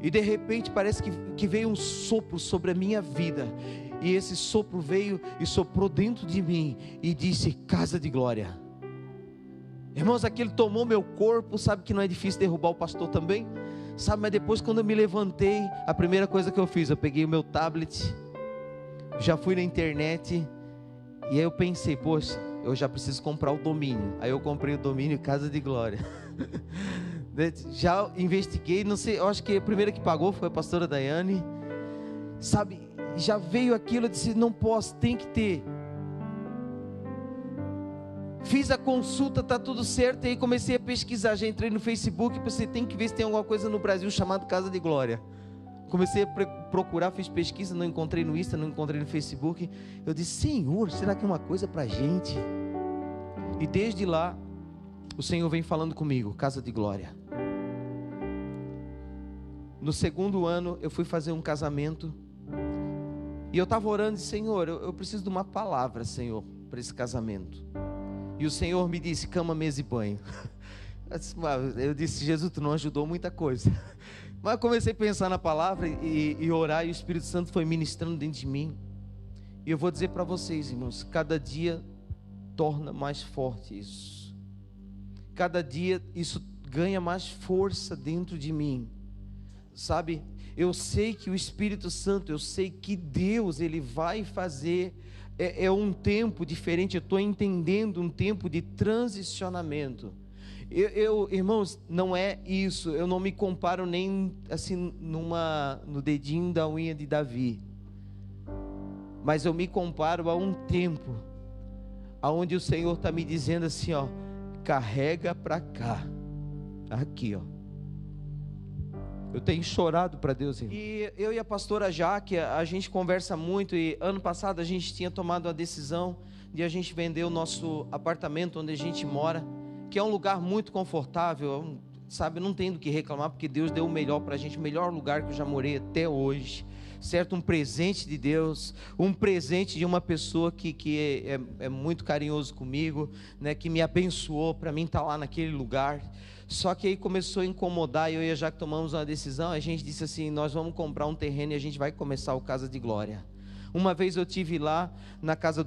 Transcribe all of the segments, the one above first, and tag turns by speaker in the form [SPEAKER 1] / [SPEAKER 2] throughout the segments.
[SPEAKER 1] E de repente parece que veio um sopro sobre a minha vida. E esse sopro veio e soprou dentro de mim e disse: casa de glória. Irmãos, aquilo tomou meu corpo. Sabe que não é difícil derrubar o pastor também? Sabe, mas depois quando eu me levantei, a primeira coisa que eu fiz, eu peguei o meu tablet, já fui na internet, e aí eu pensei, poxa, eu já preciso comprar o domínio. Aí eu comprei o domínio Casa de Glória. Já investiguei, não sei, eu acho que a primeira que pagou foi a pastora Daiane. Sabe, já veio aquilo, eu disse, não posso, tem que ter. Fiz a consulta, está tudo certo, e aí comecei a pesquisar, já entrei no Facebook, pensei, tem que ver se tem alguma coisa no Brasil chamado Casa de Glória. Comecei a procurar, fiz pesquisa, não encontrei no Insta, não encontrei no Facebook. Eu disse, Senhor, será que é uma coisa para a gente? E desde lá, o Senhor vem falando comigo, Casa de Glória. No segundo ano, eu fui fazer um casamento, e eu estava orando, Senhor, eu preciso de uma palavra, Senhor, para esse casamento. E o Senhor me disse, cama, mesa e banho. Eu disse, Jesus, tu não ajudou muita coisa. Mas eu comecei a pensar na palavra e orar, e o Espírito Santo foi ministrando dentro de mim. E eu vou dizer para vocês, irmãos, cada dia torna mais forte isso. Cada dia isso ganha mais força dentro de mim. Sabe, eu sei que o Espírito Santo, eu sei que Deus, Ele vai fazer. É um tempo diferente, eu estou entendendo um tempo de transicionamento. Irmãos, não é isso, eu não me comparo nem assim no dedinho da unha de Davi, mas eu me comparo a um tempo, aonde o Senhor está me dizendo assim, ó, carrega para cá, aqui ó. Eu tenho chorado para Deus, irmão. E eu e a pastora Jaque, a gente conversa muito, e ano passado a gente tinha tomado a decisão de a gente vender o nosso apartamento onde a gente mora, que é um lugar muito confortável, sabe, não tem do que reclamar, porque Deus deu o melhor para a gente, o melhor lugar que eu já morei até hoje, certo? Um presente de Deus, um presente de uma pessoa que é muito carinhoso comigo, né? Que me abençoou para mim estar lá naquele lugar. Só que aí começou a incomodar, e eu e a Jaque tomamos uma decisão, a gente disse assim, nós vamos comprar um terreno e a gente vai começar o Casa de Glória. Uma vez eu tive lá na casa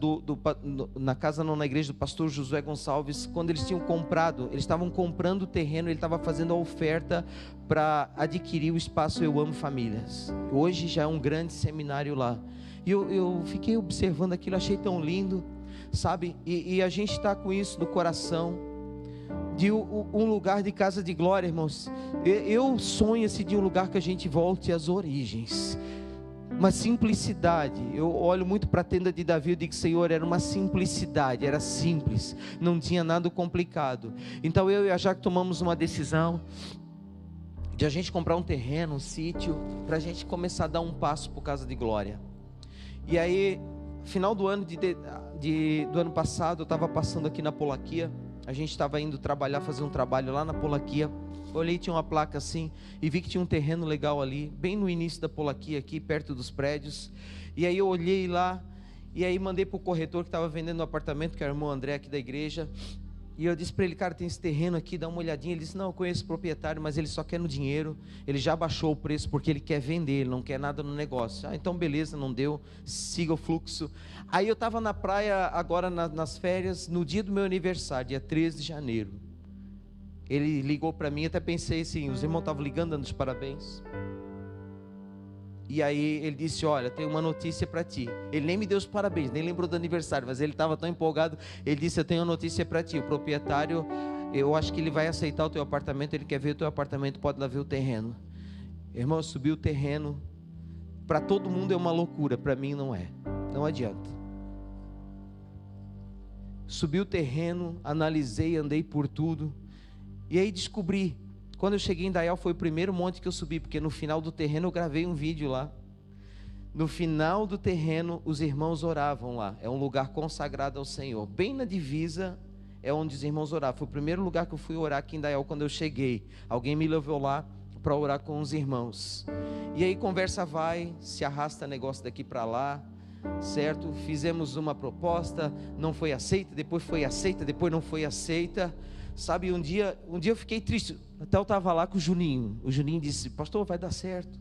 [SPEAKER 1] na igreja do pastor Josué Gonçalves, quando eles tinham comprado, eles estavam comprando o terreno, ele estava fazendo a oferta para adquirir o espaço Eu Amo Famílias. Hoje já é um grande seminário lá. E eu fiquei observando aquilo, achei tão lindo, sabe? E a gente está com isso no coração, de um lugar de Casa de Glória, irmãos. Eu sonho assim, de um lugar que a gente volte às origens, uma simplicidade. Eu olho muito para a tenda de Davi, eu digo, Senhor, era uma simplicidade, era simples, não tinha nada complicado. Então eu e a Jaque tomamos uma decisão de a gente comprar um terreno, um sítio, para a gente começar a dar um passo para Casa de Glória. E aí, final do ano do ano passado, eu estava passando aqui na Polaquia, a gente estava indo trabalhar, fazer um trabalho lá na Polaquia. Olhei, tinha uma placa assim, e vi que tinha um terreno legal ali, bem no início da Polaquia, aqui perto dos prédios. E aí eu olhei lá, e aí mandei para o corretor que estava vendendo o apartamento, que era o irmão André aqui da igreja. E eu disse para ele, cara, tem esse terreno aqui, dá uma olhadinha. Ele disse, não, eu conheço o proprietário, mas ele só quer no dinheiro. Ele já baixou o preço porque ele quer vender, ele não quer nada no negócio. Ah, então beleza, não deu, siga o fluxo. Aí eu estava na praia agora nas férias, no dia do meu aniversário, dia 13 de janeiro. Ele ligou para mim, até pensei assim, os irmãos estavam ligando, dando os parabéns. E aí ele disse, olha, tem uma notícia para ti. Ele nem me deu os parabéns, nem lembrou do aniversário, mas ele estava tão empolgado. Ele disse, eu tenho uma notícia para ti. O proprietário, eu acho que ele vai aceitar o teu apartamento, ele quer ver o teu apartamento, pode lá ver o terreno. Irmão, subiu o terreno. Para todo mundo é uma loucura, para mim não é. Não adianta. Subi o terreno, analisei, andei por tudo. E aí descobri, quando eu cheguei em Dayal, foi o primeiro monte que eu subi, porque no final do terreno eu gravei um vídeo lá. No final do terreno, os irmãos oravam lá. É um lugar consagrado ao Senhor. Bem na divisa é onde os irmãos oravam. Foi o primeiro lugar que eu fui orar aqui em Dayal quando eu cheguei. Alguém me levou lá para orar com os irmãos. E aí conversa vai, se arrasta negócio daqui para lá, certo? Fizemos uma proposta, não foi aceita, depois foi aceita, depois não foi aceita. Sabe, um dia eu fiquei triste. Até eu estava lá com o Juninho. O Juninho disse: pastor, vai dar certo.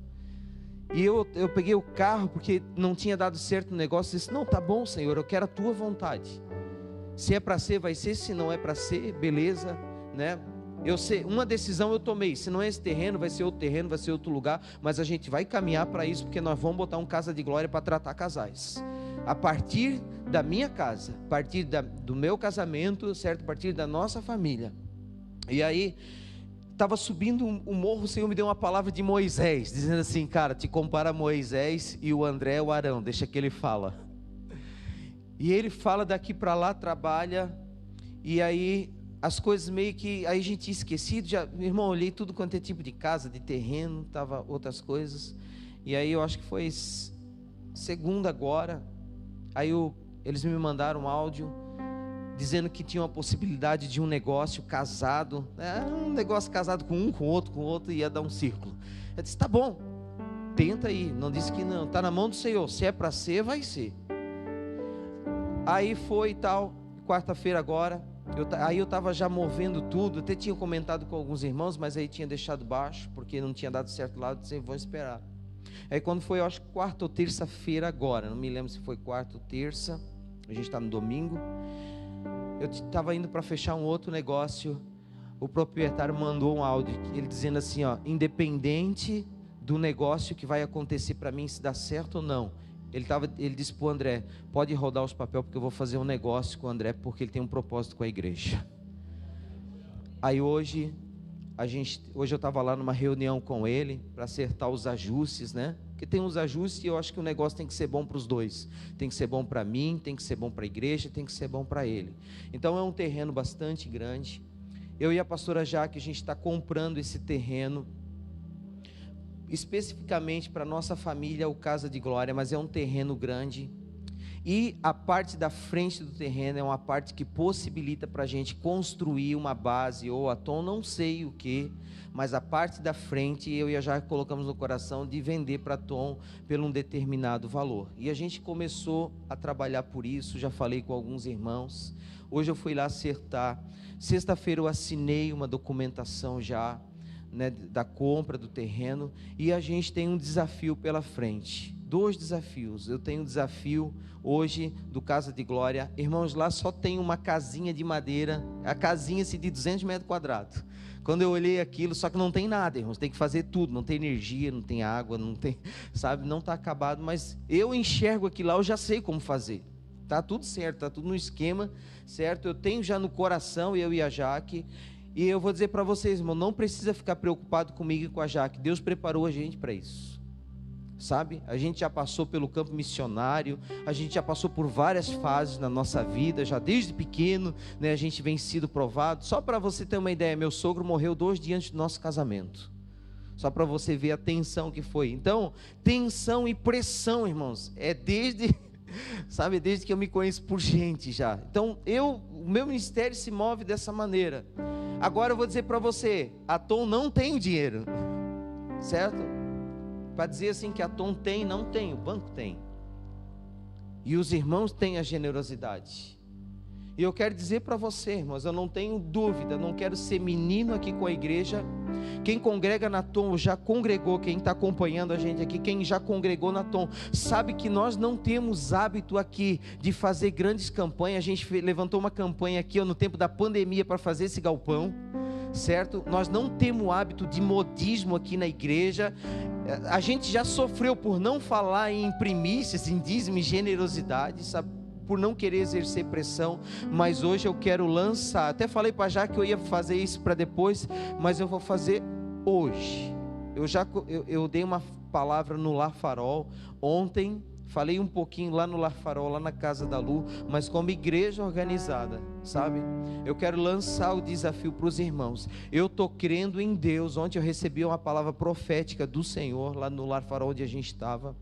[SPEAKER 1] E eu peguei o carro, porque não tinha dado certo o negócio. Disse: não, tá bom, Senhor, eu quero a tua vontade. Se é para ser, vai ser. Se não é para ser, beleza, né? Eu sei, uma decisão eu tomei: se não é esse terreno, vai ser outro terreno, vai ser outro lugar, mas a gente vai caminhar para isso, porque nós vamos botar um Casa de Glória para tratar casais, a partir da minha casa, a partir do meu casamento, certo? A partir da nossa família. E aí, estava subindo um morro, o Senhor me deu uma palavra de Moisés, dizendo assim: cara, te compara a Moisés e o André, o Arão, deixa que ele fala. E ele fala daqui para lá, trabalha, e aí as coisas meio que, aí a gente tinha esquecido, já, meu irmão, olhei tudo quanto é tipo de casa, de terreno, tava outras coisas, e aí eu acho que foi segunda agora, aí eles me mandaram um áudio, dizendo que tinha uma possibilidade de um negócio casado, um negócio casado com um, com outro, ia dar um círculo. Eu disse: tá bom, tenta aí, não disse que não, tá na mão do Senhor, se é para ser, vai ser. Aí foi e tal, quarta-feira agora, aí eu estava já movendo tudo, até tinha comentado com alguns irmãos, mas aí tinha deixado baixo, porque não tinha dado certo lá, eu disse: vou esperar. Aí quando foi, eu acho que quarta ou terça-feira agora, não me lembro se foi quarta ou terça, a gente está no domingo, eu estava indo para fechar um outro negócio, o proprietário mandou um áudio, ele dizendo assim, ó: independente do negócio que vai acontecer para mim, se dá certo ou não, ele disse para o André: pode rodar os papéis, porque eu vou fazer um negócio com o André, porque ele tem um propósito com a igreja. Aí hoje eu estava lá numa reunião com ele, para acertar os ajustes, né? Porque tem uns ajustes e eu acho que o negócio tem que ser bom para os dois. Tem que ser bom para mim, tem que ser bom para a igreja, tem que ser bom para ele. Então é um terreno bastante grande. Eu e a pastora Jaque, a gente está comprando esse terreno, especificamente para nossa família, o Casa de Glória, mas é um terreno grande. E a parte da frente do terreno é uma parte que possibilita para a gente construir uma base, ou a Tom, não sei o que, mas a parte da frente, eu e a Jaque colocamos no coração de vender para Tom por um determinado valor. E a gente começou a trabalhar por isso, já falei com alguns irmãos. Hoje eu fui lá acertar. Sexta-feira eu assinei uma documentação já, né, da compra do terreno, e a gente tem um desafio pela frente. 2 desafios. Eu tenho um desafio hoje do Casa de Glória. Irmãos, lá só tem uma casinha de madeira, a casinha de 200 metros quadrados. Quando eu olhei aquilo, só que não tem nada, irmãos, tem que fazer tudo, não tem energia, não tem água, não tem, sabe, não está acabado, mas eu enxergo aquilo lá, eu já sei como fazer. Está tudo certo, está tudo no esquema, certo? Eu tenho já no coração, eu e a Jaque, e eu vou dizer para vocês, irmão, não precisa ficar preocupado comigo e com a Jaque, Deus preparou a gente para isso. Sabe, a gente já passou pelo campo missionário, a gente já passou por várias fases na nossa vida, já desde pequeno, né, a gente vem sido provado. Só para você ter uma ideia, meu sogro morreu 2 dias antes do nosso casamento, só para você ver a tensão que foi. Então, tensão e pressão, irmãos, é desde que eu me conheço por gente já. Então, o meu ministério se move dessa maneira. Agora eu vou dizer para você, a Tom não tem o dinheiro, certo? Para dizer assim que a Tom tem, não tem, o banco tem. E os irmãos têm a generosidade. E eu quero dizer para você, irmãos, eu não tenho dúvida, não quero ser menino aqui com a igreja. Quem congrega na Tom, já congregou, quem está acompanhando a gente aqui, quem já congregou na Tom, sabe que nós não temos hábito aqui de fazer grandes campanhas. A gente levantou uma campanha aqui no tempo da pandemia para fazer esse galpão, certo? Nós não temos o hábito de modismo aqui na igreja. A gente já sofreu por não falar em primícias, em dízimo e generosidade, sabe? Por não querer exercer pressão, mas hoje eu quero lançar, até falei para já que eu ia fazer isso para depois, mas eu vou fazer hoje. Eu dei uma palavra no Lar Farol ontem, falei um pouquinho lá no Lar Farol, lá na Casa da Lu, mas como igreja organizada, sabe? Eu quero lançar o desafio para os irmãos. Eu estou crendo em Deus. Ontem eu recebi uma palavra profética do Senhor, lá no Lar Farol onde a gente estava.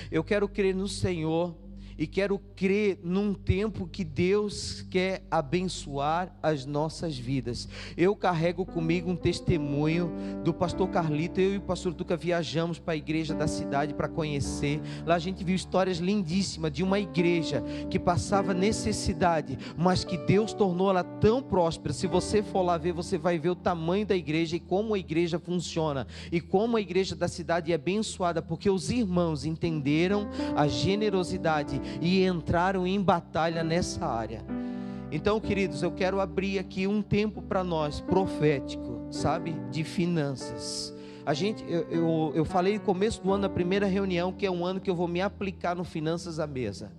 [SPEAKER 1] Eu quero crer no Senhor, e quero crer num tempo que Deus quer abençoar as nossas vidas. Eu carrego comigo um testemunho do pastor Carlito. Eu e o pastor Tuca viajamos para a igreja da cidade para conhecer. Lá a gente viu histórias lindíssimas de uma igreja que passava necessidade, mas que Deus tornou ela tão próspera. Se você for lá ver, você vai ver o tamanho da igreja e como a igreja funciona, e como a igreja da cidade é abençoada, porque os irmãos entenderam a generosidade e entraram em batalha nessa área. Então, queridos, eu quero abrir aqui um tempo para nós, profético, sabe, de finanças. Eu falei no começo do ano, na primeira reunião, que é um ano que eu vou me aplicar no Finanças à Mesa,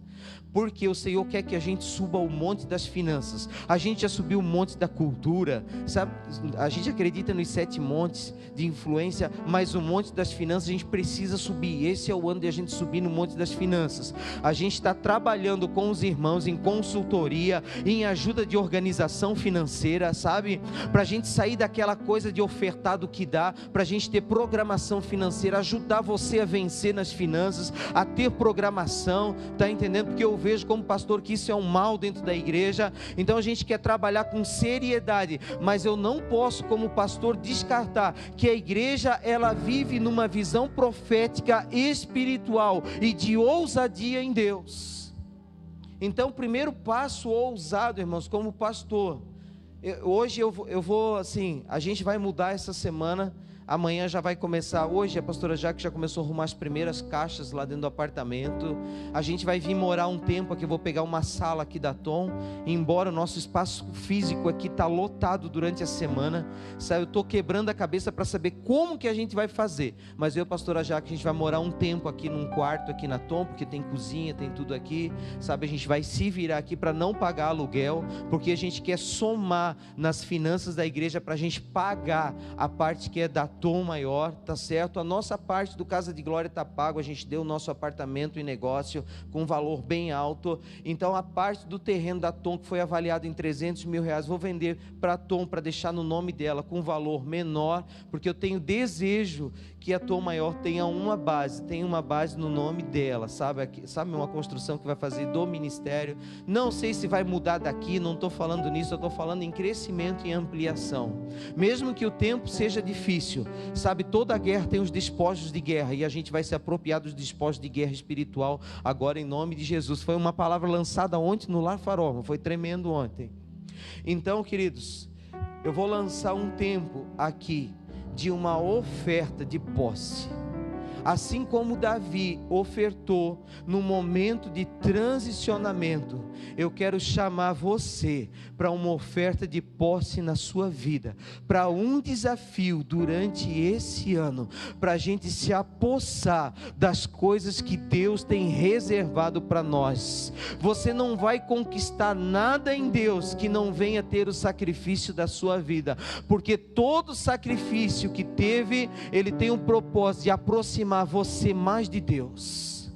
[SPEAKER 1] porque o Senhor quer que a gente suba o monte das finanças. A gente já subiu o monte da cultura, sabe? A gente acredita nos 7 montes de influência, mas o monte das finanças a gente precisa subir. Esse é o ano de a gente subir no monte das finanças. A gente está trabalhando com os irmãos em consultoria, em ajuda de organização financeira, sabe? Para a gente sair daquela coisa de ofertar do que dá, para a gente ter programação financeira, ajudar você a vencer nas finanças, a ter programação, tá entendendo? Porque eu vejo como pastor que isso é um mal dentro da igreja. Então a gente quer trabalhar com seriedade, mas eu não posso, como pastor, descartar que a igreja, ela vive numa visão profética, espiritual e de ousadia em Deus. Então o primeiro passo ousado, irmãos, como pastor, hoje eu vou assim, a gente vai mudar essa semana. Amanhã já vai começar, hoje a pastora Jaque já começou a arrumar as primeiras caixas lá dentro do apartamento. A gente vai vir morar um tempo aqui, eu vou pegar uma sala aqui da Tom, embora o nosso espaço físico aqui está lotado durante a semana, sabe? Eu estou quebrando a cabeça para saber como que a gente vai fazer, mas eu e a pastora Jaque, a gente vai morar um tempo aqui num quarto aqui na Tom, porque tem cozinha, tem tudo aqui, sabe? A gente vai se virar aqui para não pagar aluguel, porque a gente quer somar nas finanças da igreja para a gente pagar a parte que é da Tom maior, tá certo? A nossa parte do Casa de Glória está pago, a gente deu o nosso apartamento em negócio com um valor bem alto. Então a parte do terreno da Tom, que foi avaliado em 300 mil reais, vou vender para a Tom, para deixar no nome dela com um valor menor, porque eu tenho desejo que a Tom maior tenha uma base no nome dela, sabe uma construção que vai fazer do ministério. Não sei se vai mudar daqui, não estou falando nisso, eu estou falando em crescimento e ampliação. Mesmo que o tempo seja difícil, sabe, toda guerra tem os despojos de guerra, e a gente vai se apropriar dos despojos de guerra espiritual agora em nome de Jesus. Foi uma palavra lançada ontem no Lar Farol, foi tremendo ontem. Então, queridos, eu vou lançar um tempo aqui de uma oferta de posse, assim como Davi ofertou no momento de transicionamento. Eu quero chamar você para uma oferta de posse na sua vida, para um desafio durante esse ano, para a gente se apossar das coisas que Deus tem reservado para nós. Você não vai conquistar nada em Deus que não venha ter o sacrifício da sua vida, porque todo sacrifício que teve, ele tem um propósito de aproximar você mais de Deus.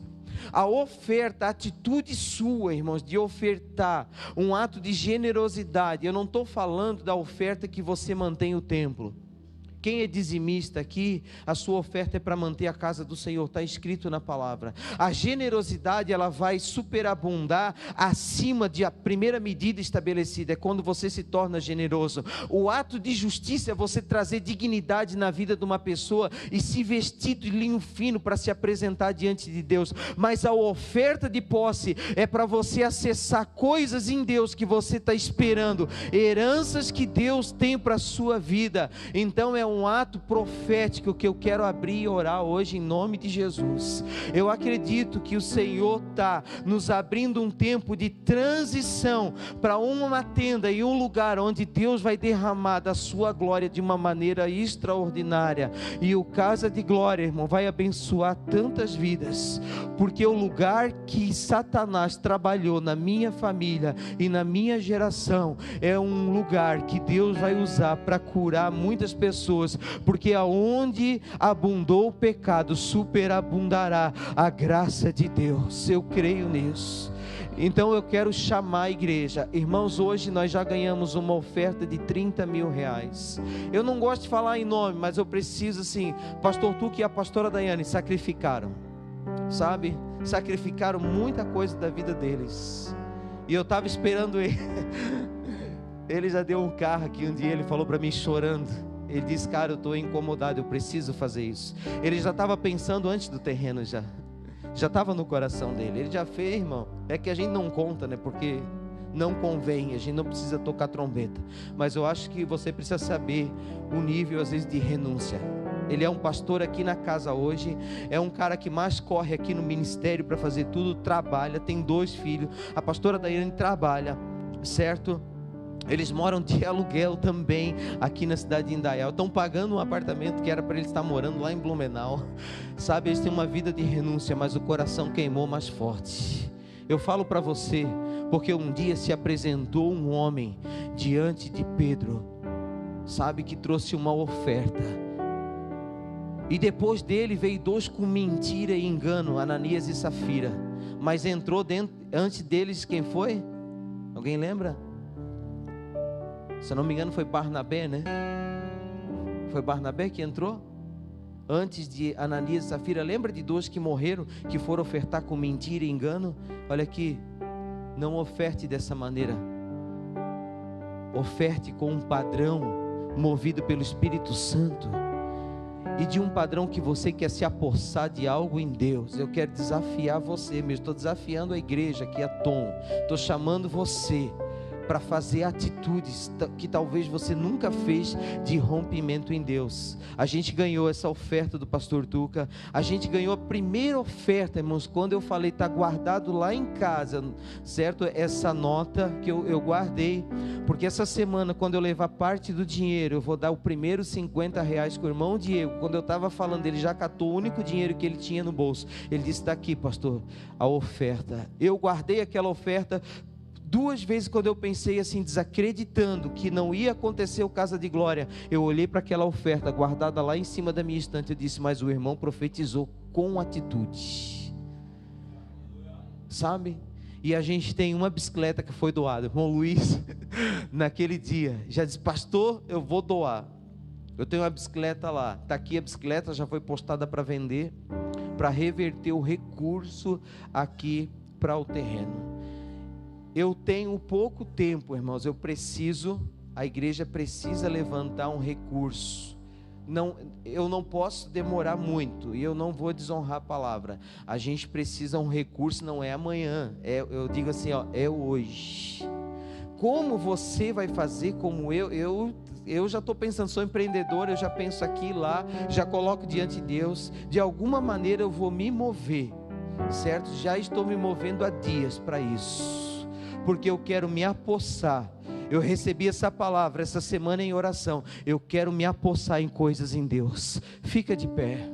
[SPEAKER 1] A oferta, a atitude sua, irmãos, de ofertar, um ato de generosidade. Eu não estou falando da oferta que você mantém o templo. Quem é dizimista aqui, a sua oferta é para manter a casa do Senhor, está escrito na palavra. A generosidade, ela vai superabundar acima de a primeira medida estabelecida, é quando você se torna generoso. O ato de justiça é você trazer dignidade na vida de uma pessoa e se vestir de linho fino para se apresentar diante de Deus. Mas a oferta de posse é para você acessar coisas em Deus que você está esperando, heranças que Deus tem para a sua vida. Então é um ato profético que eu quero abrir e orar hoje em nome de Jesus. Eu acredito que o Senhor está nos abrindo um tempo de transição para uma tenda e um lugar onde Deus vai derramar da sua glória de uma maneira extraordinária. E o Casa de Glória, irmão, vai abençoar tantas vidas, porque o lugar que Satanás trabalhou na minha família e na minha geração é um lugar que Deus vai usar para curar muitas pessoas, porque aonde abundou o pecado, superabundará a graça de Deus. Eu creio nisso. Então eu quero chamar a igreja. Irmãos, hoje nós já ganhamos uma oferta de 30 mil reais. Eu não gosto de falar em nome, mas eu preciso assim, pastor Tuque e a pastora Daiane sacrificaram, sabe? sacrificaram muita coisa da vida deles, e eu estava esperando ele. Ele já deu um carro aqui um dia, ele falou para mim chorando, ele disse: cara, eu estou incomodado, eu preciso fazer isso. Ele já estava pensando antes do terreno, já estava no coração dele, ele já fez, irmão. É que a gente não conta, né, porque não convém, a gente não precisa tocar trombeta, mas eu acho que você precisa saber o nível às vezes de renúncia. Ele é um pastor aqui na casa hoje, é um cara que mais corre aqui no ministério para fazer tudo, trabalha, tem 2 filhos, a pastora Daiane trabalha, certo? Eles moram de aluguel também aqui na cidade de Indaial, estão pagando um apartamento que era para eles estar morando lá em Blumenau, sabe? Eles têm uma vida de renúncia, mas o coração queimou mais forte. Eu falo para você, porque um dia se apresentou um homem diante de Pedro, sabe, que trouxe uma oferta, e depois dele veio 2 com mentira e engano, Ananias e Safira, mas entrou antes deles, quem foi? Alguém lembra? Se eu não me engano foi Barnabé, né? Foi Barnabé que entrou antes de Ananias e Safira. Lembra de 2 que morreram, que foram ofertar com mentira e engano? Olha aqui, não oferte dessa maneira, oferte com um padrão movido pelo Espírito Santo, e de um padrão que você quer se apossar de algo em Deus. Eu quero desafiar você mesmo, estou desafiando a igreja aqui, a Tom, estou chamando você para fazer atitudes que talvez você nunca fez, de rompimento em Deus. A gente ganhou essa oferta do pastor Tuca, a gente ganhou a primeira oferta, irmãos, quando eu falei, está guardado lá em casa, certo? Essa nota que eu guardei, porque essa semana, quando eu levar parte do dinheiro, eu vou dar o primeiro R$50 com o irmão Diego. Quando eu estava falando, ele já catou o único dinheiro que ele tinha no bolso, ele disse: está aqui, pastor, a oferta. Eu guardei aquela oferta 2 vezes. Quando eu pensei assim, desacreditando que não ia acontecer o Casa de Glória, eu olhei para aquela oferta guardada lá em cima da minha estante, eu disse: mas o irmão profetizou com atitude, sabe? E a gente tem uma bicicleta que foi doada. O irmão Luiz, naquele dia, já disse: pastor, eu vou doar. Eu tenho uma bicicleta lá, está aqui a bicicleta, já foi postada para vender, para reverter o recurso aqui para o terreno. Eu tenho pouco tempo, irmãos, a igreja precisa levantar um recurso. Eu não posso demorar muito, e eu não vou desonrar a palavra. A gente precisa um recurso, não é amanhã, eu digo assim, é hoje. Como você vai fazer como eu já estou pensando, sou empreendedor, eu já penso aqui e lá, já coloco diante de Deus, de alguma maneira eu vou me mover, certo? Já estou me movendo há dias para isso, porque eu quero me apossar. Eu recebi essa palavra essa semana em oração, eu quero me apossar em coisas em Deus. Fica de pé.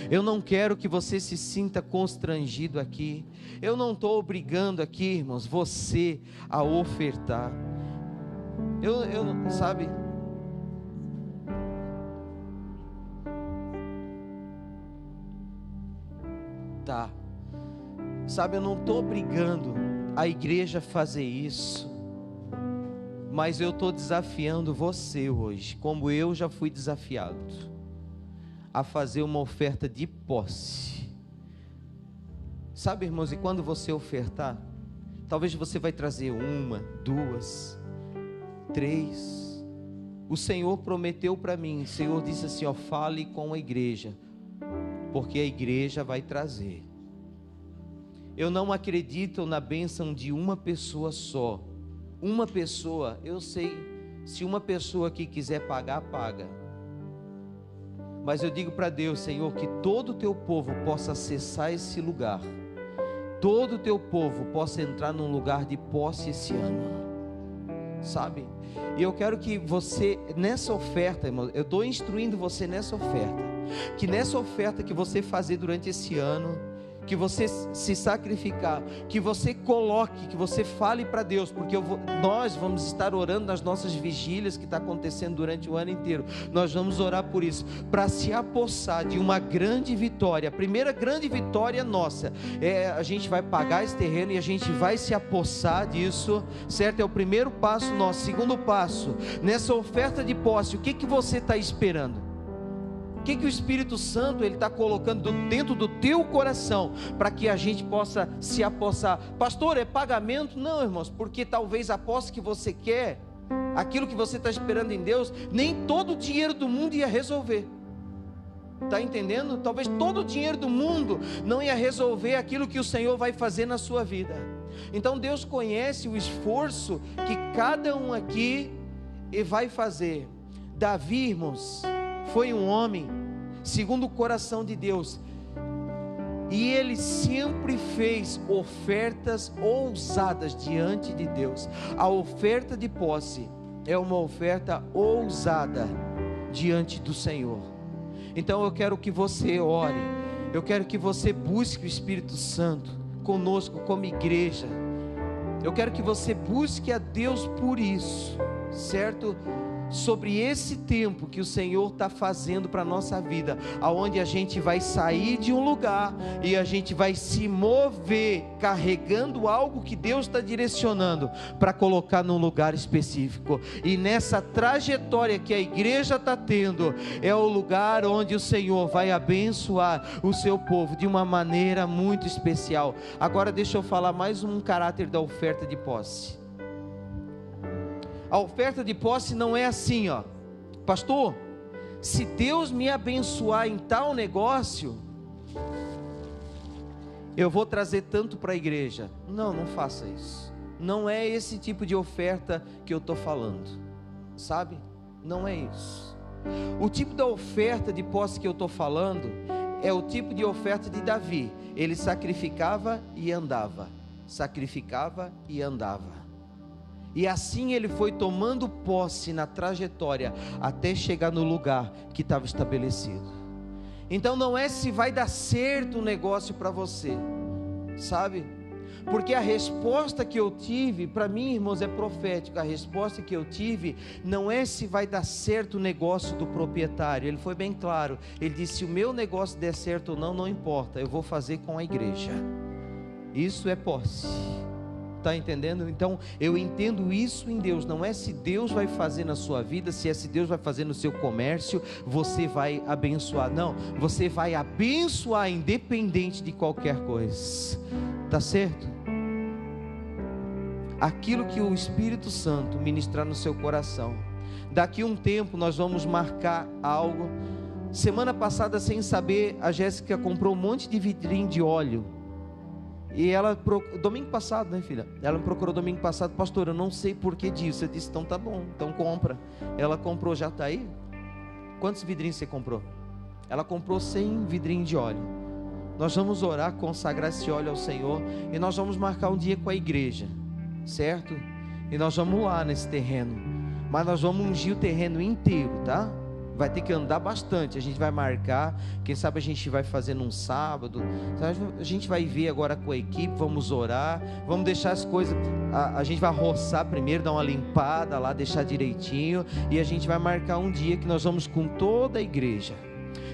[SPEAKER 1] Eu não quero que você se sinta constrangido aqui, eu não estou obrigando aqui, irmãos, você a ofertar. Sabe, sabe, eu não estou obrigando a igreja a fazer isso, mas eu estou desafiando você hoje, como eu já fui desafiado, a fazer uma oferta de posse. Sabe, irmãos, e quando você ofertar, talvez você vai trazer 1, 2, 3. O Senhor prometeu para mim, o Senhor disse assim, fale com a igreja, porque a igreja vai trazer. Eu não acredito na bênção de uma pessoa só. Uma pessoa, eu sei, se uma pessoa aqui quiser pagar, paga. Mas eu digo para Deus, Senhor, que todo o teu povo possa acessar esse lugar. Todo o teu povo possa entrar num lugar de posse esse ano. Sabe? E eu quero que você, nessa oferta, irmão, eu estou instruindo você nessa oferta. Que nessa oferta que você fazer durante esse ano, que você se sacrificar, que você coloque, que você fale para Deus, porque nós vamos estar orando nas nossas vigílias que está acontecendo durante o ano inteiro. Nós vamos orar por isso, para se apossar de uma grande vitória. A primeira grande vitória nossa a gente vai pagar esse terreno e a gente vai se apossar disso, certo? É o primeiro passo nosso. Segundo passo, nessa oferta de posse, o que você está esperando? O que o Espírito Santo ele está colocando dentro do teu coração para que a gente possa se apossar? Pastor, é pagamento? Não, irmãos, porque talvez a posse que você quer, aquilo que você está esperando em Deus, nem todo o dinheiro do mundo ia resolver. Está entendendo? Talvez todo o dinheiro do mundo não ia resolver aquilo que o Senhor vai fazer na sua vida. Então Deus conhece o esforço que cada um aqui vai fazer. Davi, irmãos, foi um homem segundo o coração de Deus, e ele sempre fez ofertas ousadas diante de Deus. A oferta de posse é uma oferta ousada diante do Senhor. Então eu quero que você ore, eu quero que você busque o Espírito Santo conosco como igreja. Eu quero que você busque a Deus por isso, certo? Sobre esse tempo que o Senhor está fazendo para a nossa vida, aonde a gente vai sair de um lugar e a gente vai se mover carregando algo que Deus está direcionando para colocar num lugar específico. E nessa trajetória que a igreja está tendo, é o lugar onde o Senhor vai abençoar o seu povo de uma maneira muito especial. Agora deixa eu falar mais um caráter da oferta de posse. A oferta de posse não é assim, ó, pastor, se Deus me abençoar em tal negócio, eu vou trazer tanto para a igreja. Não, não faça isso. Não é esse tipo de oferta que eu estou falando, sabe? Não é isso. O tipo da oferta de posse que eu estou falando é o tipo de oferta de Davi. Ele sacrificava e andava, sacrificava e andava. E assim ele foi tomando posse na trajetória até chegar no lugar que estava estabelecido. Então não é se vai dar certo o negócio para você, sabe? Porque a resposta que eu tive, para mim, irmãos, é profética. A resposta que eu tive não é se vai dar certo o negócio do proprietário. Ele foi bem claro. Ele disse: se o meu negócio der certo ou não, não importa, eu vou fazer com a igreja. Isso é posse. Está entendendo? Então eu entendo isso em Deus. Não é se Deus vai fazer na sua vida, se é se Deus vai fazer no seu comércio, você vai abençoar. Não, você vai abençoar independente de qualquer coisa. Tá certo? Aquilo que o Espírito Santo ministrar no seu coração. Daqui um tempo nós vamos marcar algo. Semana passada, sem saber, a Jéssica comprou um monte de vidrinho de óleo. E ela, domingo passado, né, filha? Ela me procurou domingo passado: pastor, eu não sei por que disso. Eu disse: então tá bom, então compra. Ela comprou, já está aí? Quantos vidrinhos você comprou? Ela comprou 100 vidrinhos de óleo. Nós vamos orar, consagrar esse óleo ao Senhor, e nós vamos marcar um dia com a igreja, certo? E nós vamos lá nesse terreno, mas nós vamos ungir o terreno inteiro, tá? Vai ter que andar bastante. A gente vai marcar, quem sabe a gente vai fazer num sábado. A gente vai ver agora com a equipe, vamos orar, vamos deixar as coisas, a gente vai roçar primeiro, dar uma limpada lá, deixar direitinho, e a gente vai marcar um dia que nós vamos com toda a igreja,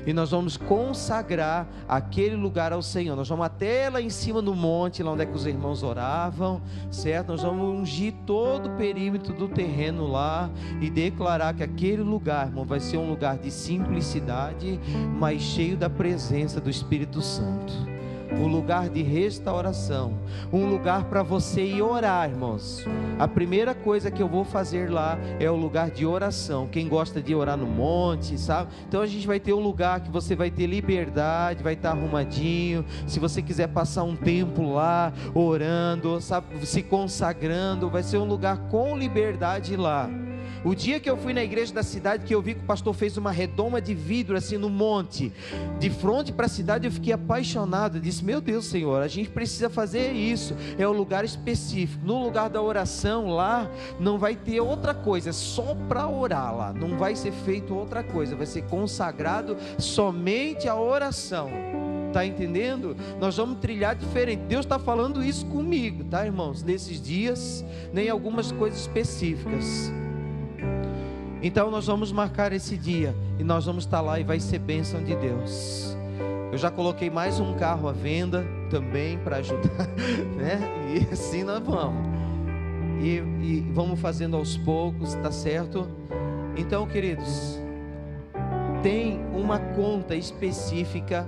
[SPEAKER 1] e nós vamos consagrar aquele lugar ao Senhor. Nós vamos até lá em cima no monte, lá onde é que os irmãos oravam, certo? Nós vamos ungir todo o perímetro do terreno lá e declarar que aquele lugar, irmão, vai ser um lugar de simplicidade, mas cheio da presença do Espírito Santo. Um lugar de restauração, um lugar para você ir orar, irmãos. A primeira coisa que eu vou fazer lá é o lugar de oração. Quem gosta de orar no monte, sabe? Então a gente vai ter um lugar que você vai ter liberdade, vai estar arrumadinho. Se você quiser passar um tempo lá orando, sabe, se consagrando, vai ser um lugar com liberdade lá. O dia que eu fui na igreja da cidade, que eu vi que o pastor fez uma redoma de vidro assim no monte, de frente para a cidade, eu fiquei apaixonado. Eu disse: meu Deus, Senhor, a gente precisa fazer isso. É o lugar específico. No lugar da oração lá, não vai ter outra coisa, é só para orar lá. Não vai ser feito outra coisa, vai ser consagrado somente a oração. Está entendendo? Nós vamos trilhar diferente. Deus está falando isso comigo, tá, irmãos? Nesses dias, nem algumas coisas específicas. Então nós vamos marcar esse dia e nós vamos estar lá, e vai ser bênção de Deus. Eu já coloquei mais um carro à venda também para ajudar, né? E assim nós vamos. E vamos fazendo aos poucos, tá certo? Então, queridos, tem uma conta específica.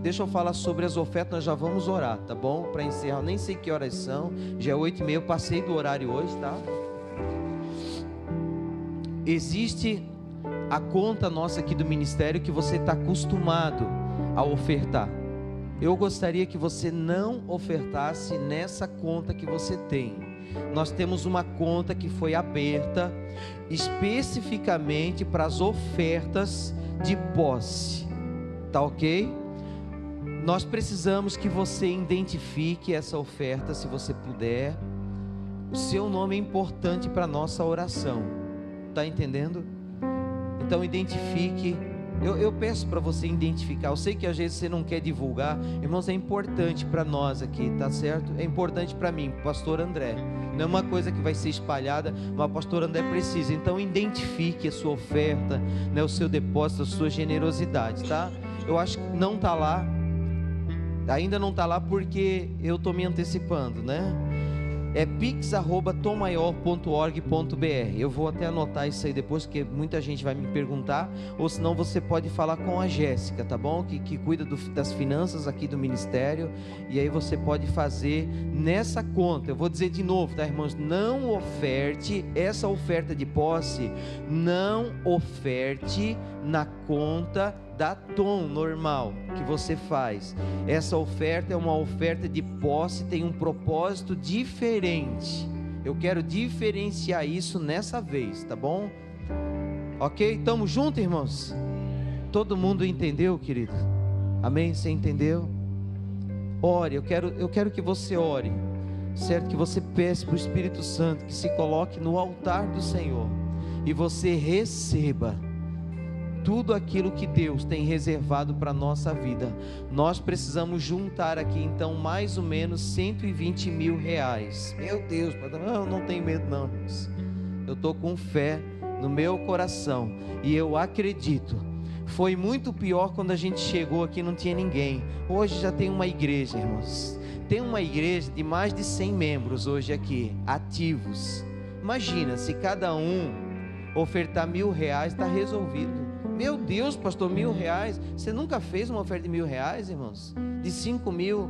[SPEAKER 1] Deixa eu falar sobre as ofertas, nós já vamos orar, tá bom? Para encerrar, eu nem sei que horas são, já é 8h30, eu passei do horário hoje, tá? Existe a conta nossa aqui do ministério que você está acostumado a ofertar. Eu gostaria que você não ofertasse nessa conta que você tem. Nós temos uma conta que foi aberta especificamente para as ofertas de posse, tá ok? Nós precisamos que você identifique essa oferta, se você puder. O seu nome é importante para a nossa oração, tá entendendo? Então identifique. Eu peço para você identificar. Eu sei que às vezes você não quer divulgar, irmãos, é importante para nós aqui, tá certo? É importante para mim, pastor André. Não é uma coisa que vai ser espalhada, mas o pastor André precisa. Então identifique a sua oferta, né, o seu depósito, a sua generosidade, tá? Eu acho que não está lá, ainda não está lá porque eu estou me antecipando, né? É pix@tommaior.org.br. Eu vou até anotar isso aí depois, porque muita gente vai me perguntar. Ou senão você pode falar com a Jéssica, tá bom? Que cuida das finanças aqui do ministério. E aí você pode fazer nessa conta. Eu vou dizer de novo, tá, irmãos? Não oferte essa oferta de posse. Não oferte na conta da Tom normal que você faz. Essa oferta é uma oferta de posse, tem um propósito diferente. Eu quero diferenciar isso nessa vez, tá bom? Ok? Estamos juntos, irmãos? Todo mundo entendeu, querido? Amém? Você entendeu? Ore, eu quero que você ore, certo? Que você peça para o Espírito Santo que se coloque no altar do Senhor e você receba tudo aquilo que Deus tem reservado para a nossa vida. Nós precisamos juntar aqui então mais ou menos 120 mil reais. Meu Deus, eu não tenho medo não, irmãos. Eu estou com fé no meu coração e eu acredito. Foi muito pior quando a gente chegou aqui e não tinha ninguém. Hoje já tem uma igreja, irmãos. Tem uma igreja de mais de 100 membros hoje aqui, ativos. Imagina, se cada um ofertar R$1.000, está resolvido. Meu Deus, pastor, R$1.000? Você nunca fez uma oferta de R$1.000, irmãos? De 5.000?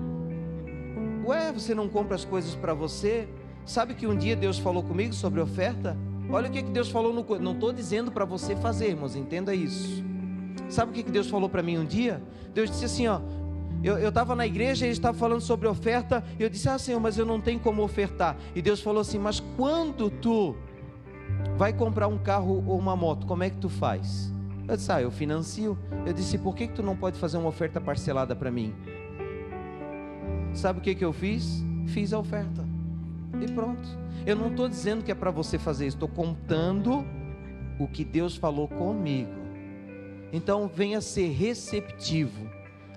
[SPEAKER 1] Ué, você não compra as coisas para você? Sabe que um dia Deus falou comigo sobre oferta? Olha o que Deus falou, não estou dizendo para você fazer, irmãos, entenda isso. Sabe o que Deus falou para mim um dia? Deus disse assim, ó, eu estava na igreja e ele estava falando sobre oferta, e eu disse, Senhor, mas eu não tenho como ofertar. E Deus falou assim, mas quando tu vai comprar um carro ou uma moto, como é que tu faz? Eu disse, eu financio. Eu disse, por que tu não pode fazer uma oferta parcelada para mim? Sabe o que eu fiz? Fiz a oferta e pronto. Eu não estou dizendo que é para você fazer isso, estou contando o que Deus falou comigo. Então venha ser receptivo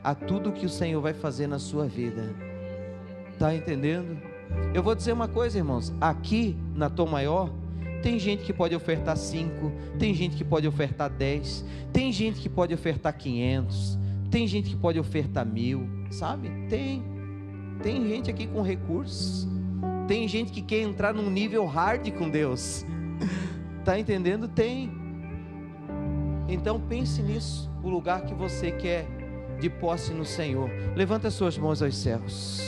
[SPEAKER 1] a tudo que o Senhor vai fazer na sua vida. Está entendendo? Eu vou dizer uma coisa, irmãos, aqui na Tom Maior tem gente que pode ofertar 5, tem gente que pode ofertar 10, tem gente que pode ofertar 500, tem gente que pode ofertar 1.000, sabe? Tem gente aqui com recursos, tem gente que quer entrar num nível hard com Deus, tá entendendo? Tem. Então pense nisso, o lugar que você quer de posse no Senhor. Levanta as suas mãos aos céus.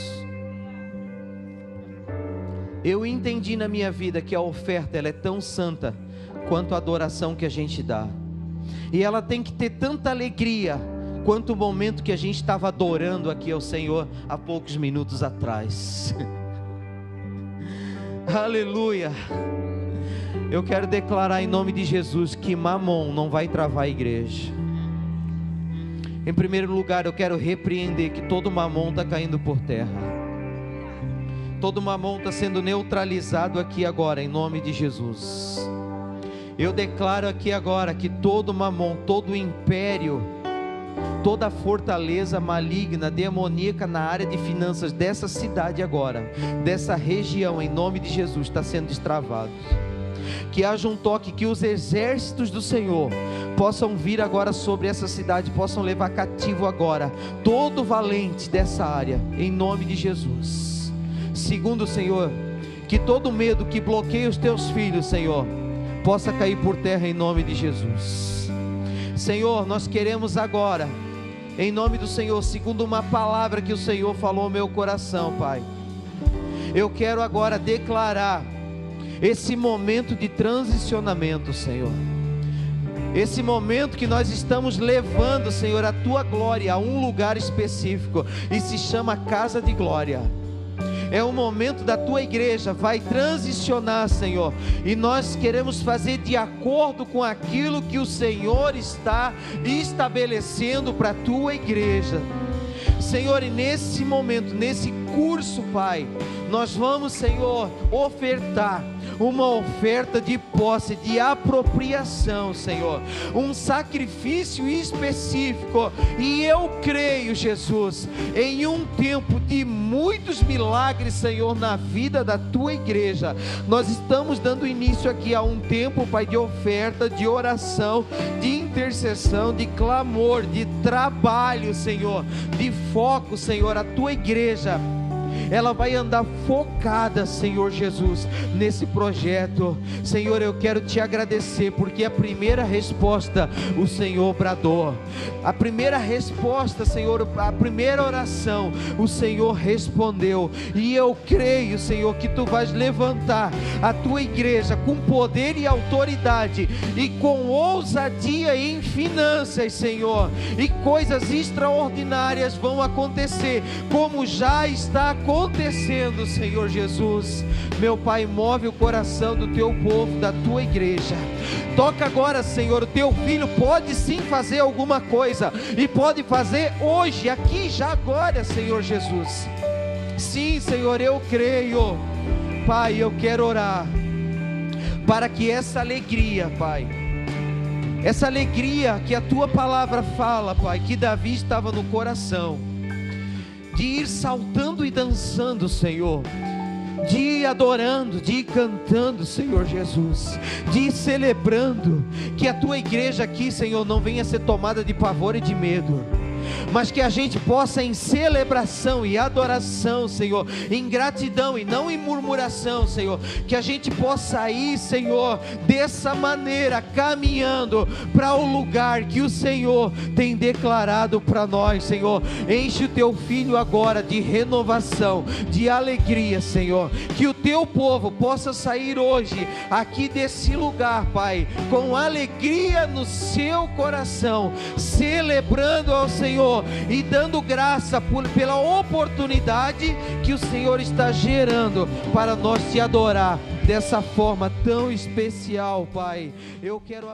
[SPEAKER 1] Eu entendi na minha vida que a oferta ela é tão santa quanto a adoração que a gente dá, e ela tem que ter tanta alegria quanto o momento que a gente estava adorando aqui ao Senhor há poucos minutos atrás. Aleluia. Eu quero declarar em nome de Jesus que Mamon não vai travar a igreja. Em primeiro lugar, eu quero repreender que todo mamon está caindo por terra. Todo mamon está sendo neutralizado aqui agora, em nome de Jesus. Eu declaro aqui agora que todo mamon, todo império, toda fortaleza maligna, demoníaca na área de finanças dessa cidade agora, dessa região, em nome de Jesus, está sendo destravado. Que haja um toque, que os exércitos do Senhor possam vir agora sobre essa cidade, possam levar cativo agora todo valente dessa área, em nome de Jesus. Segundo, Senhor, que todo medo que bloqueia os teus filhos, Senhor, possa cair por terra em nome de Jesus. Senhor, nós queremos agora, em nome do Senhor, segundo uma palavra que o Senhor falou ao meu coração, Pai, eu quero agora declarar esse momento de transicionamento, Senhor. Esse momento que nós estamos levando, Senhor, a Tua glória a um lugar específico, e se chama Casa de Glória. É um momento da Tua igreja, vai transicionar, Senhor, e nós queremos fazer de acordo com aquilo que o Senhor está estabelecendo para a Tua igreja, Senhor. E nesse momento, nesse curso, Pai, nós vamos, Senhor, ofertar uma oferta de posse, de apropriação, Senhor, um sacrifício específico, e eu creio, Jesus, em um tempo de muitos milagres, Senhor, na vida da Tua igreja. Nós estamos dando início aqui a um tempo, Pai, de oferta, de oração, de intercessão, de clamor, de trabalho, Senhor, de foco, Senhor. A Tua igreja, ela vai andar focada, Senhor Jesus, nesse projeto. Senhor, eu quero Te agradecer, porque a primeira resposta o Senhor bradou, a primeira resposta, Senhor, a primeira oração o Senhor respondeu, e eu creio, Senhor, que Tu vais levantar a Tua igreja com poder e autoridade, e com ousadia em finanças, Senhor, e coisas extraordinárias vão acontecer, como já está acontecendo, Senhor Jesus. Meu Pai, move o coração do Teu povo, da Tua igreja. Toca agora, Senhor. O Teu filho pode sim fazer alguma coisa, e pode fazer hoje, aqui, já agora, Senhor Jesus. Sim, Senhor, eu creio. Pai, eu quero orar para que essa alegria, Pai, essa alegria que a Tua palavra fala, Pai, que Davi estava no coração, de ir saltando e dançando, Senhor, de ir adorando, de ir cantando, Senhor Jesus, de ir celebrando, que a Tua igreja aqui, Senhor, não venha ser tomada de pavor e de medo, mas que a gente possa, em celebração e adoração, Senhor, em gratidão e não em murmuração, Senhor, que a gente possa ir, Senhor, dessa maneira, caminhando para o lugar que o Senhor tem declarado para nós, Senhor. Enche o Teu filho agora de renovação, de alegria, Senhor, que o Teu povo possa sair hoje aqui desse lugar, Pai, com alegria no seu coração, celebrando ao Senhor e dando graça pela oportunidade que o Senhor está gerando para nós Te adorar dessa forma tão especial, Pai. Eu quero